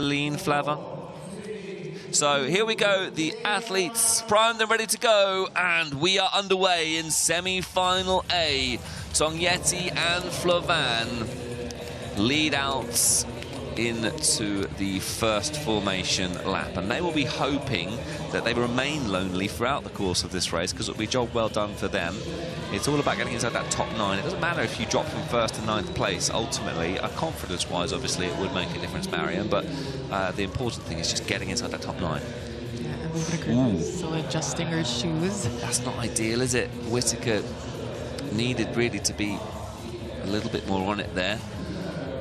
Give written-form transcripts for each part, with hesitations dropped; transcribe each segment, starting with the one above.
Lean Flavor. So here we go, the athletes primed and ready to go, and we are underway in semi-final A. Tongyetti and Flavan lead out into the first formation lap, and they will be hoping that they remain lonely throughout the course of this race, because it'll be a job well done for them. It's all about getting inside that top 9. It doesn't matter if you drop from 1st to 9th place. Ultimately, confidence-wise, obviously, it would make a difference, Mariam, but the important thing is just getting inside that top 9. Yeah, and Whittaker is still adjusting her shoes. That's not ideal, is it? Whittaker needed really to be a little bit more on it there.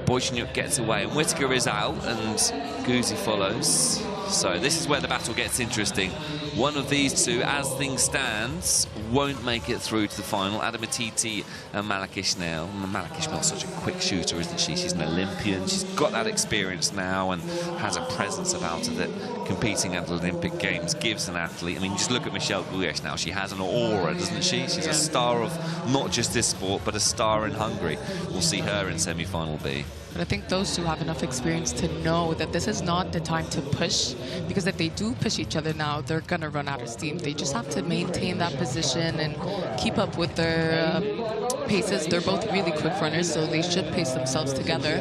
Бойченюк gets away, and Whittaker is out, and Guzzi follows. So this is where the battle gets interesting. One of these two, as things stand, won't make it through to the final. Adamatiti and Malak Ismail. Malak Ismail's such a quick shooter, isn't she? She's an Olympian. She's got that experience now and has a presence about her that competing at the Olympic Games gives an athlete. I mean, just look at Michelle Guyesh now. She has an aura, doesn't she? She's a star of not just this sport, but a star in Hungary. We'll see her in semi-final B. But I think those two have enough experience to know that this is not the time to push, because if they do push each other now, they're going to run out of steam. They just have to maintain that position and keep up with their paces. They're both really quick runners, so they should pace themselves together.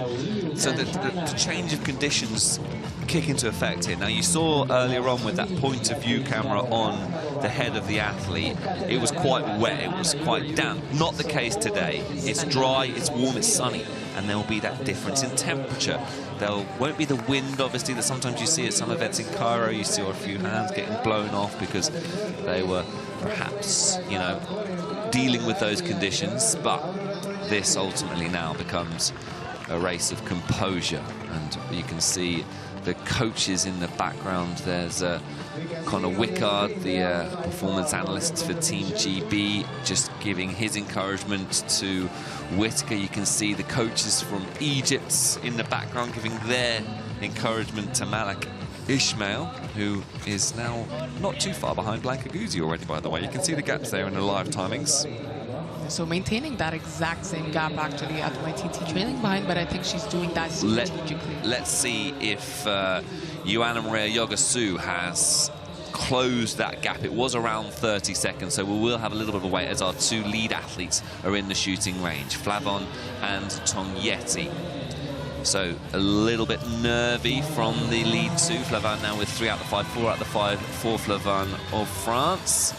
So the change of conditions kick into effect here. Now, you saw earlier on with that point of view camera on the head of the athlete, it was quite wet, it was quite damp. Not the case today. It's dry, it's warm, it's sunny, and there will be that difference in temperature. There won't be the wind, obviously, that sometimes you see at some events in Cairo. You see a few hands getting blown off because they were perhaps, you know, dealing with those conditions. But this ultimately now becomes a race of composure, and you can see the coaches in the background. There's Connor Wickard, the performance analyst for Team GB, just giving his encouragement to Whittaker. You can see the coaches from Egypt in the background giving their encouragement to Malak Ismail, who is now not too far behind Blanka Guzzi already, by the way. You can see the gaps there in the live timings. So maintaining that exact same gap, actually, Adamatiti trailing behind, but I think she's doing that strategically. Let's see if Joanna Maria Yogasu has closed that gap. It was around 30 seconds, so we will have a little bit of a wait as our two lead athletes are in the shooting range, Flavon and Tongyetti. So a little bit nervy from the lead two. Flavon now with 3 out of the 5, 4 out of the 5 for Flavon of France.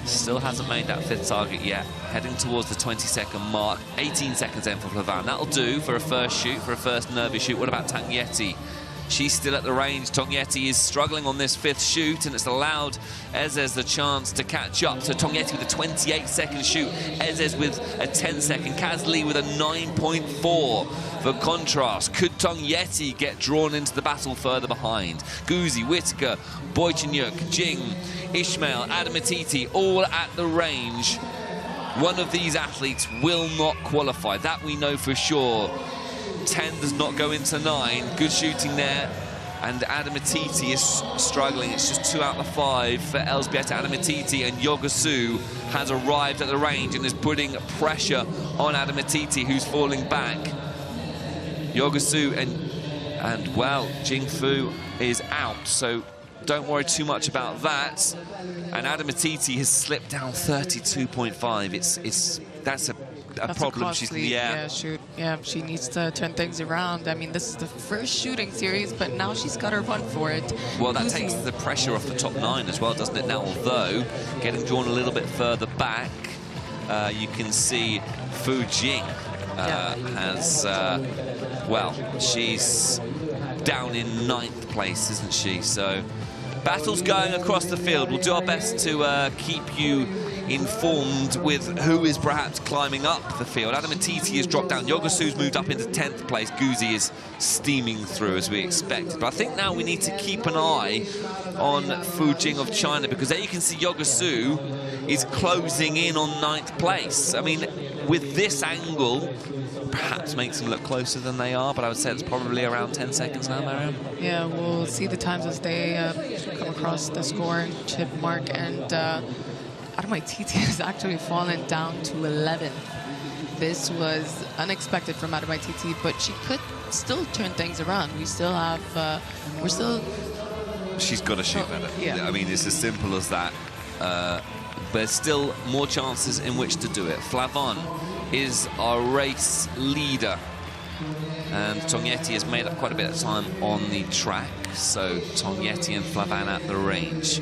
Still hasn't made that 5th target yet. Heading towards the 20-second mark. 18 seconds in for Flavon. That'll do for a first shoot, for a first nervy shoot. What about Tongyetti? She's still at the range. Tongyetti is struggling on this 5th shoot, and it's allowed Ezez the chance to catch up. So Tongyetti with a 28-second shoot. Ezez with a 10-second. Kazli with a 9.4. For contrast, could Tongyetti get drawn into the battle further behind? Guzzi, Whittaker, Бойченюk, Jing, Ismail, Adamatiti, all at the range. One of these athletes will not qualify. That we know for sure. 10 does not go into 9. Good shooting there. And Adamatiti is struggling. It's just 2 out of 5 for Elżbieta Adamatiti. And Yogasu has arrived at the range and is putting pressure on Adamatiti, who's falling back. Yogasu and well, Jingfu is out, so don't worry too much about that. And Adamatiti has slipped down 32.5. That's a problem. Costly, shoot. Yeah, she needs to turn things around. I mean, this is the first shooting series, but now she's got her run for it. Well, that takes the pressure off the top 9 as well, doesn't it? Now, although getting drawn a little bit further back, you can see Fu Jing has, well, she's down in 9th place, isn't she? So battles going across the field. We'll do our best to keep you informed with who is perhaps climbing up the field. Adamatiti has dropped down. Yogasu's moved up into 10th place. Guzzi is steaming through as we expected. But I think now we need to keep an eye on Fu Jing of China, because there you can see Yogasu is closing in on 9th place. I mean, with this angle, perhaps makes them look closer than they are, but I would say it's probably around 10 seconds now, Mariam. Yeah, we'll see the times as they come across the scoring chip mark, and Adamatiti has actually fallen down to 11th. this was unexpected from Adamititi, but she could still turn things around. We still have, we're still... She's got to shoot better. Yeah. I mean, it's as simple as that. There's still more chances in which to do it. Flavon is our race leader. And Tongyetti has made up quite a bit of time on the track. So Tongyetti and Flavon at the range.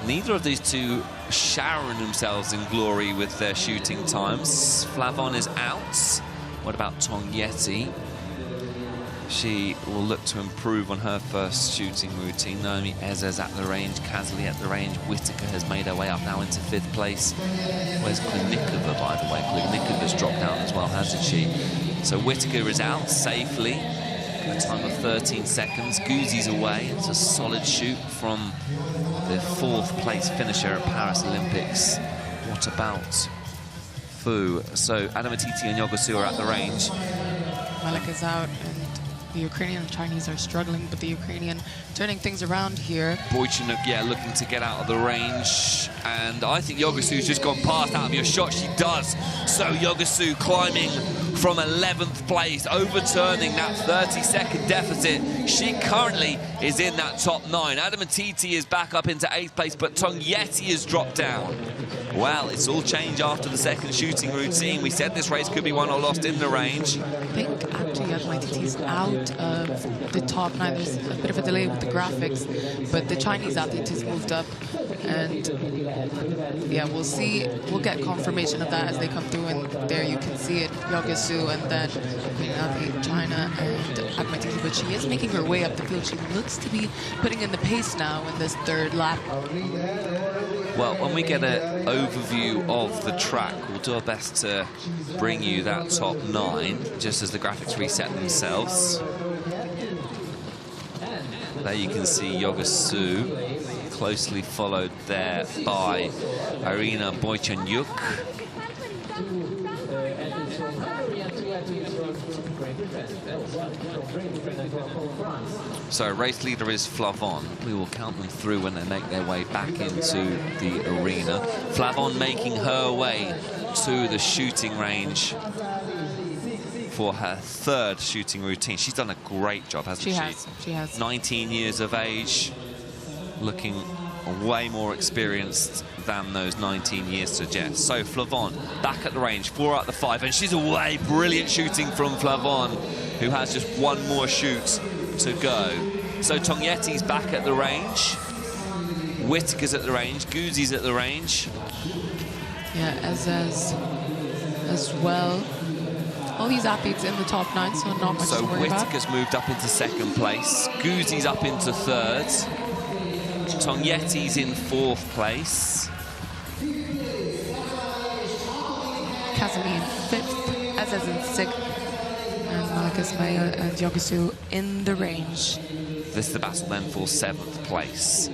Neither of these two showering themselves in glory with their shooting times. Flavon is out. What about Tongyetti? She will look to improve on her first shooting routine. Naomi Ezes at the range, Kazali at the range. Whittaker has made her way up now into 5th place. Where's Klunnikova, by the way? Klunnikova's dropped out as well, hasn't she? So Whittaker is out safely. A time of 13 seconds. Gouzi's away. It's a solid shoot from the 4th place finisher at Paris Olympics. What about Fu? So Adamititi and Yogosu are at the range. Malak is out, and the Ukrainian and Chinese are struggling, but the Ukrainian turning things around here. Бойченюk, yeah, looking to get out of the range. And I think Yogosu's just gone past out of your shot. She does. So Yogosu climbing from 11th place, overturning that 30-second deficit. She currently is in that top 9. Adamititi is back up into 8th place, but Tongyetti has dropped down. Well, it's all changed after the second shooting routine. We said this race could be won or lost in the range. I think actually Adamititi's out of the top 9. There's a bit of a delay with the graphics, but the Chinese athlete has moved up, and yeah, we'll see. We'll get confirmation of that as they come through, and there you can see it, Yogosu, and then Athlete China and Adamititi. But she is making her way up the field. She looks to be putting in the pace now in this 3rd lap. Well, when we get an overview of the track, we'll do our best to bring you that top 9, just as the graphics reset themselves. There you can see Yogosu, closely followed there by Irina Бойченюk. So race leader is Flavon. We will count them through when they make their way back into the arena. Flavon making her way to the shooting range for her 3rd shooting routine. She's done a great job, hasn't she? She has. 19 years of age, looking way more experienced than those 19 years suggest. So Flavon back at the range, 4 out of the 5, and she's away. Brilliant shooting from Flavon, who has just one more shoot to go. So Tongyetti's back at the range, Whittaker's at the range, Gouzi's at the range. Yeah, as well. All these athletes in the top 9, so not much to worry about. Whittaker's moved up into 2nd place, Gouzi's up into 3rd, Tongjetti's in 4th place. Kazali in 5th, Ezes in 6th, and Malakas Maya and Yogosu in the range. This is the battle then for 7th place.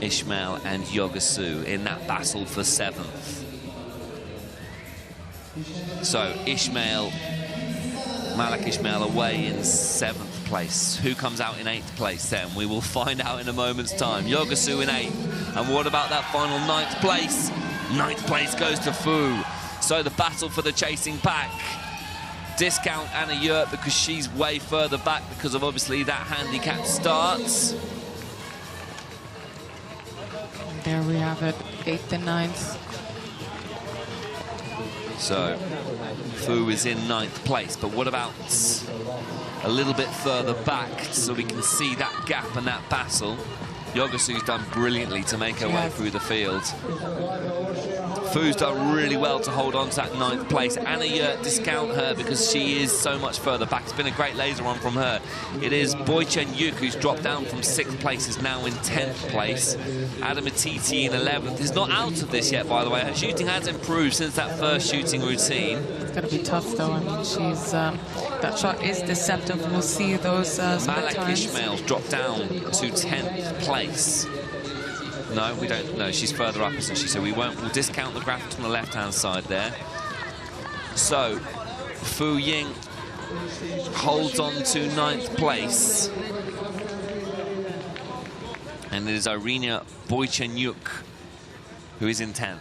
Ishmael and Yogosu in that battle for 7th. So Ishmael, Malak Ishmael away in 7th place. Who comes out in 8th place then? We will find out in a moment's time. Yogosu in 8th. And what about that final 9th place? 9th place goes to Fu. So the battle for the chasing pack. Discount Anna Yurt because she's way further back because of obviously that handicap starts. There we have it, 8th and 9th. So Fu is in 9th place, but what about a little bit further back so we can see that gap and that battle? Yogosu's done brilliantly to make her way through the field. Fu's done really well to hold on to that 9th place. Anna Yurt, discount her because she is so much further back. It's been a great laser run from her. It is Бойченюk who's dropped down from 6th place, is now in 10th place. Adamititi in 11th. Is not out of this yet, by the way. Her shooting has improved since that first shooting routine. It's going to be tough, though. I mean, she's that shot is deceptive. We'll see those Malak times. Ishmael's dropped down to 10th place. No, we don't. No, she's further up, isn't she? So we'll discount the graphics on the left-hand side there. So Fu Ying holds on to 9th place. And it is Irina Бойченюk who is in 10th.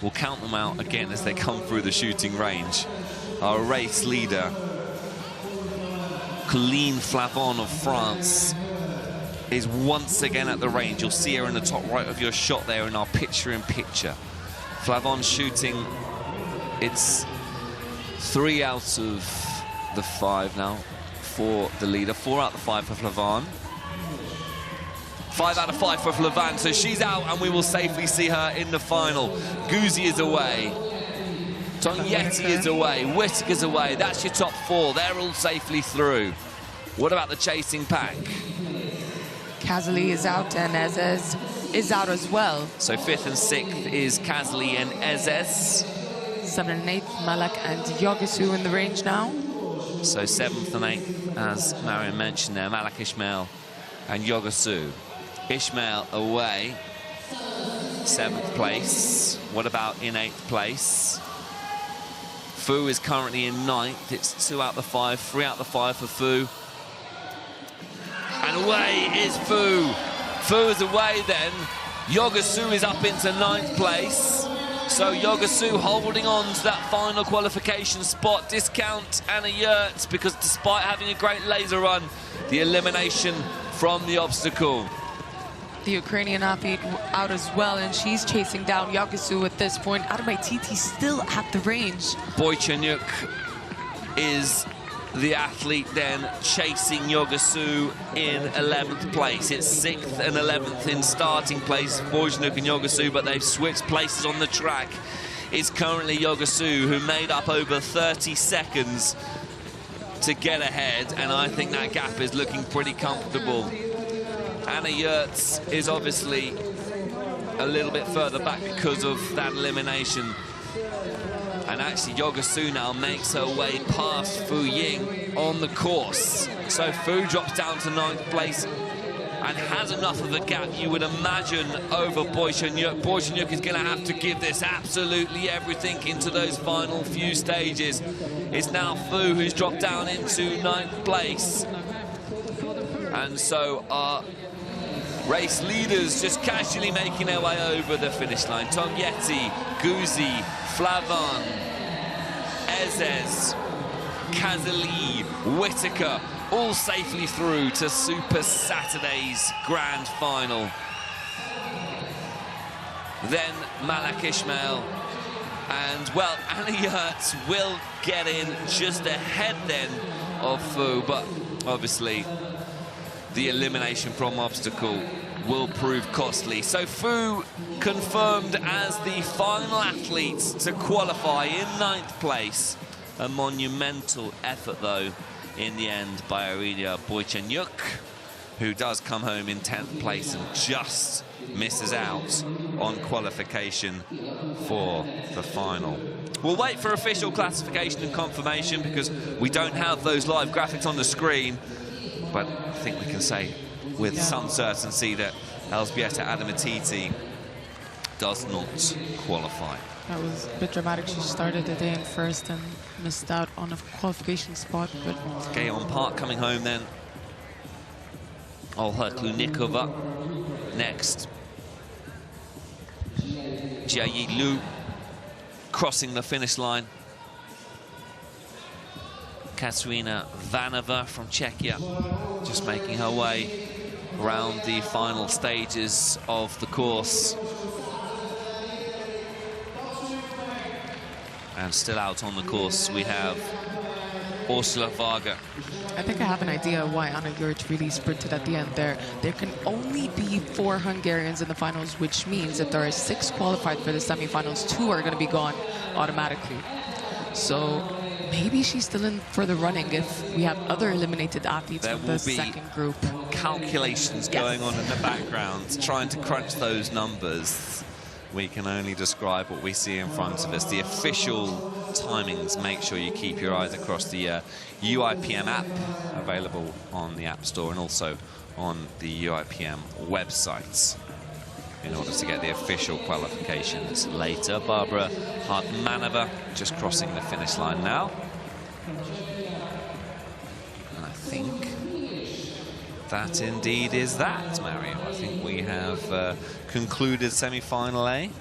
We'll count them out again as they come through the shooting range. Our race leader, Colleen Flavon of France, is once again at the range. You'll see her in the top right of your shot there in our picture-in-picture. Flavon shooting, it's 3 out of the 5 now for the leader. 4 out of the 5 for Flavon. 5 out of 5 for Flavon, so she's out and we will safely see her in the final. Guzzi is away. Tongyetti is away. Whittaker's away. That's your top 4. They're all safely through. What about the chasing pack? Kazali is out and Ezez is out as well. So 5th and 6th is Kazali and Ezez. 7th and 8th, Malak and Yogasu in the range now. So 7th and 8th, as Marion mentioned there, Malak Ismail and Yogasu. Ismail away, 7th place. What about in 8th place? Fu is currently in 9th. It's 2 out of the 5, 3 out of the 5 for Fu. And away is Fu. Fu is away then. Yogasu is up into 9th place. So Yogasu holding on to that final qualification spot. Discount Anna Yurts, because despite having a great laser run, the elimination from the obstacle. The Ukrainian athlete out as well, and she's chasing down Yogasu at this point. Adabaititi still at the range. Бойченюk is the athlete then chasing Yogasu in 11th place. It's 6th and 11th in starting place, Бойченюk and Yogasu, but they've switched places on the track. It's currently Yogasu who made up over 30 seconds to get ahead, and I think that gap is looking pretty comfortable. Anna Yurts is obviously a little bit further back because of that elimination. And actually, Yogasu now makes her way past Fu Ying on the course. So Fu drops down to 9th place and has enough of a gap, you would imagine, over Бойченюk. Бойченюk is going to have to give this absolutely everything into those final few stages. It's now Fu who's dropped down into 9th place. And so our race leaders just casually making their way over the finish line. Tongyetti, Guzzi, Flavon, Ezez, Kazali, Whittaker, all safely through to Super Saturday's grand final. Then Malak Ismail, and well, Anna Yurts will get in just ahead then of Fu, but obviously the elimination from obstacle will prove costly. So Fu confirmed as the final athlete to qualify in 9th place. A monumental effort, though, in the end by Ірина Бойченюk, who does come home in 10th place and just misses out on qualification for the final. We'll wait for official classification and confirmation because we don't have those live graphics on the screen, but I think we can say with some certainty that Elżbieta Adamatiti does not qualify. That was a bit dramatic. She started the day in 1st and missed out on a qualification spot. But Gayon Park coming home then. Olga Klunnikova next. Jia Lu crossing the finish line. Katarina Vanova from Czechia just making her way around the final stages of the course. And still out on the course, we have Ursula Varga. I think I have an idea why Anna Yurts really sprinted at the end there. There can only be 4 Hungarians in the finals, which means that there are 6 qualified for the semifinals. 2 are going to be gone automatically. So maybe she's still in for the running if we have other eliminated athletes from the second group. Calculations going on in the background, trying to crunch those numbers. We can only describe what we see in front of us. The official timings, make sure you keep your eyes across the UIPM app, available on the App Store and also on the UIPM websites, in order to get the official qualifications later. Barbara Hartmanova just crossing the finish line now. And I think that indeed is that, Mario. I think we have concluded semi-final A.